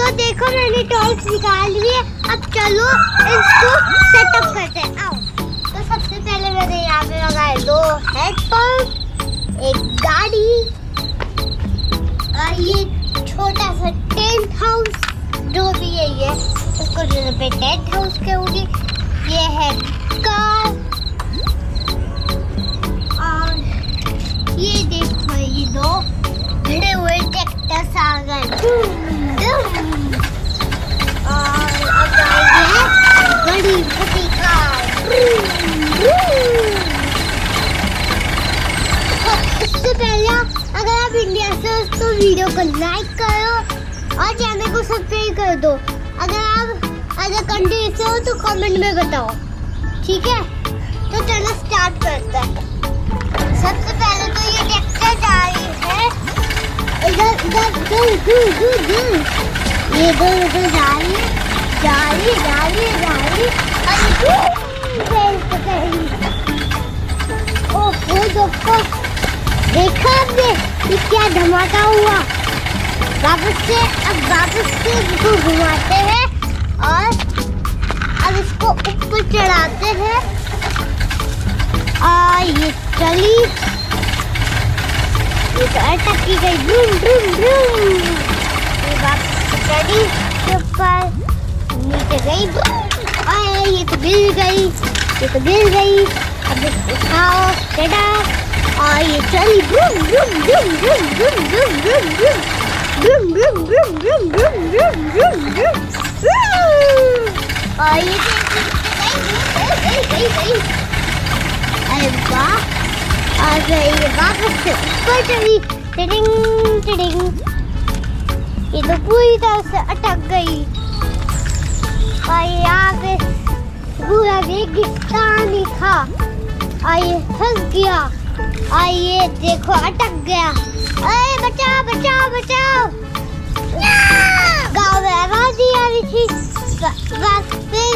तो देखो मैंने टॉयज निकाल लिए। अब चलो इसको सेटअप करते हैं। आओ। तो सबसे पहले मैंने यहाँ पे लगाए 2 हैंडपंप, एक गाड़ी और ये छोटा सा टेंट हाउस, जो भी है ये उसको जो पे टेंट हाउस कहूँगी। ये है कार और ये देखो ये 2 भिड़े हुए ट्रैक्टर आ गए। और अब आएगी बड़ी बड़ी कार। इससे पहले अगर आप इंडिया से हो तो वीडियो को लाइक करो और चैनल को सब्सक्राइब कर दो। अगर कंट्री से हो तो कमेंट में बताओ, ठीक है? तो चलो स्टार्ट करते हैं। सबसे पहले तो ये ट्रैक्टर जा रही है इधर ये इधर जा रही ओहो दोस्तों, देखा आपने ये क्या धमाका हुआ। वापस से इसको घुमाते हैं और अब इसको ऊपर चढ़ाते हैं और ये चली, ये तो अटक की गई। Vroom vroom vroom. ये वापस से चढ़ी ऊपर, नीचे गई और ये तो गिर गई। अब इसको उठाओ, चढ़ा और ये चली। Vroom vroom vroom vroom vroom vroom vroom vroom vroom vroom vroom vroom vroom vroom vroom. और ये गई। अरे वाह, आ गई। वापस से ऊपर चढ़ी। Tiding tiding. ये तो पूरी तरह से अटक गई और यहाँ पे पूरा रेगिस्तान ही था और ये फंस गया और ये देखो अटक गया। अरे बचाओ बचाओ बचाओ। गाँव में आवाज ही आ रही थी। बस फिर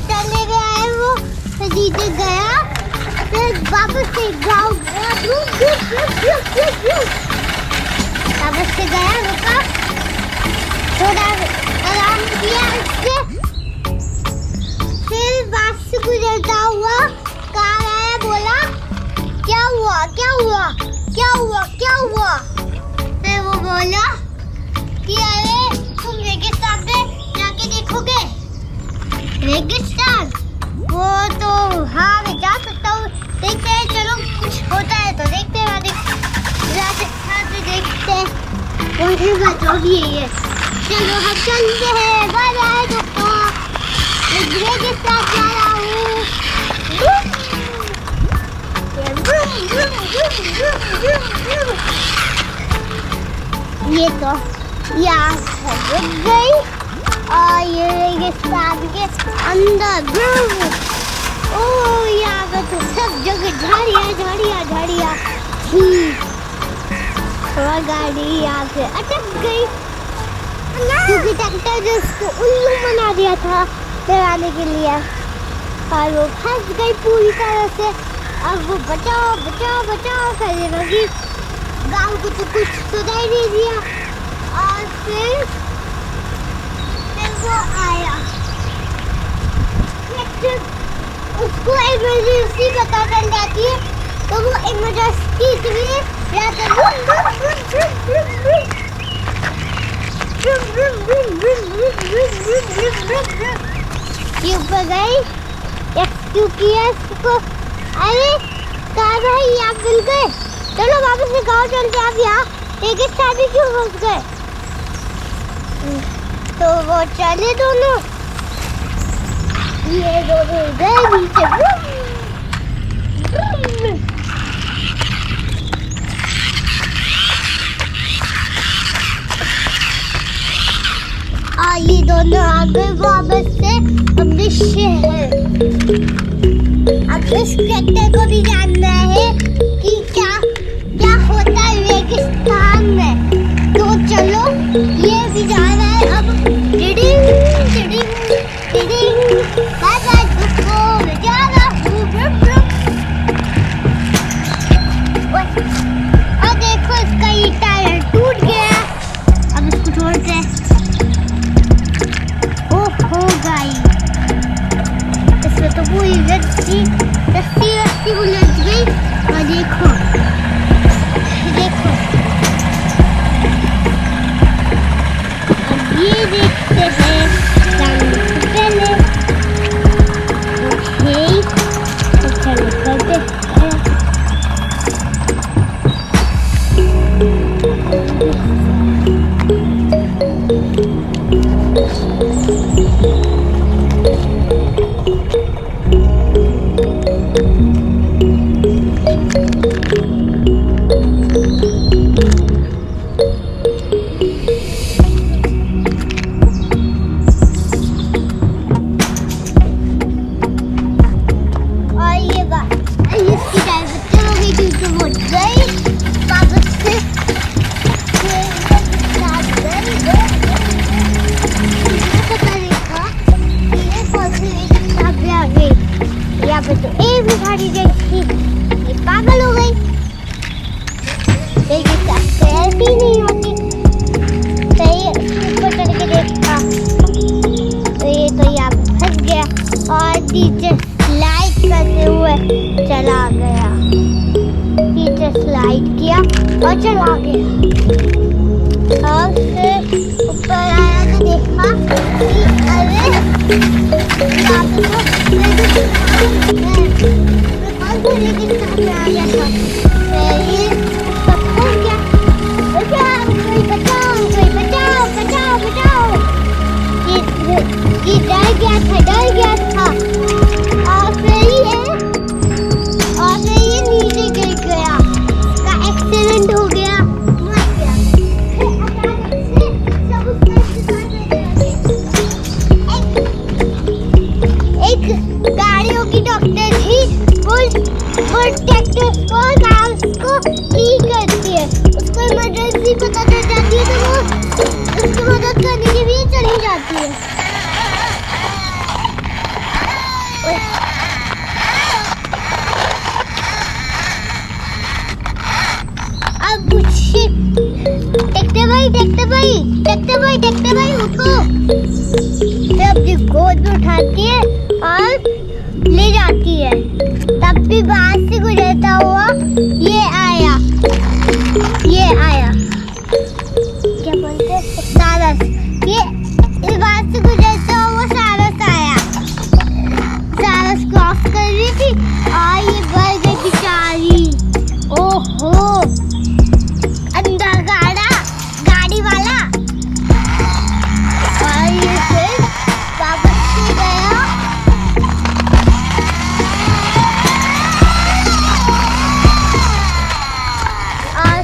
चले गया वो, फिर जीते गया, फिर वापस से गाँव गया। वापस से गया, रुका, थोड़ा आराम किया इससे, फिर बस से गुजरता हुआ कार आया, बोला क्या हुआ। फिर वो बोला कि अरे तुम रेगिस्तान पे जाके देखोगे। रेगिस्तान वो तो हाँ मैं जा सकता हूँ, देखते हैं, चलो कुछ होता है तो देखते हैं। राजस्थान में देखते हैं कौन सी बात होगी ये। चलो हम चलते हैं। बाय बाय दोस्तों, रेगिस्तान जा रहा हूँ। ये तो यहाँ से रुक गई और ये रेगिस्तान के अंदर। ओ यहाँ पे तो सब जगह झाड़ियाँ थी और गाड़ी यहाँ पे अटक गई क्योंकि ट्रैक्टर जो उसको उल्लू बना दिया था चलाने के लिए और वो फंस गई पूरी तरह से। अब वो बचाओ करने लगी। गाँव को तो कुछ सुनाई नहीं दिया और फिर वो आया। उसको इमरजेंसी पता चल जाती है तो वो इमरजेंसी के लिए ये ऊपर गई, एक्सक्यू किया इसको। अरे कहा भाई आप मिल गए, चलो वापस से गाँव चलते। आप यहाँ रेगिस्तान में क्यों फंस गए? तो वो चले दोनों, ये दोनों गए नीचे। ये दोनों आ गए वापस से अपने शहर। अब इस ट्रैक्टर को भी जानना है कि क्या होता है रेगिस्तान में, तो चलो ये भी जाना है। अब टिडिंग टिडिंग टिडिंग, बाय दोस्तों, मैं जा रहा हूँ। और देखो इसका ये टायर टूट गया। अब इसको छोड़ते हैं। नीचे स्लाइड करते हुए चला गया। नीचे स्लाइड किया और चला गया। और फिर ऊपर आया तो देखा कि अरे यहाँ पे तो लेकिन सामने आ गया था। ये सबको क्या बचाओ, कोई बचाओ, कोई बचाओ, बचाओ, बचाओ। ये डर गया था। और फिर ये नीचे गिर गया। उसका एक्सीडेंट हो गया, मर गया। फिर अचानक से सब एक गाड़ियों की डॉक्टर थी, वो ट्रैक्टर को ठीक करती है। उसको इमरजेंसी पता चल जाती है तो वो उसकी मदद करने के लिए चली जाती है। अब ट्रैक्टर भाई उठो। फिर अपनी गोद में उठाती है और ले जाती है। तब भी बाहर से गुजरता हुआ ये आया क्या बोलते हैं, सारस। ये इस बात से गुजरता हुआ सारस आया। सारस क्रॉस कर रही थी और ये बढ़ गई बेचारी। ओहो, अंदर गाड़ी वाला। और ये फिर वापस से गया। और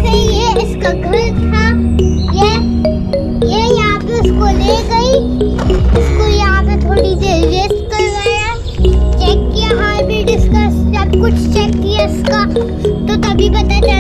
फिर ये इसका घर था। ये यहाँ पे उसको ले गई। इसको यहाँ पे थोड़ी देर रेस्ट करवाया, चेक किया, हार्ट बीट इसका सब कुछ चेक किया इसका। तो तभी पता चला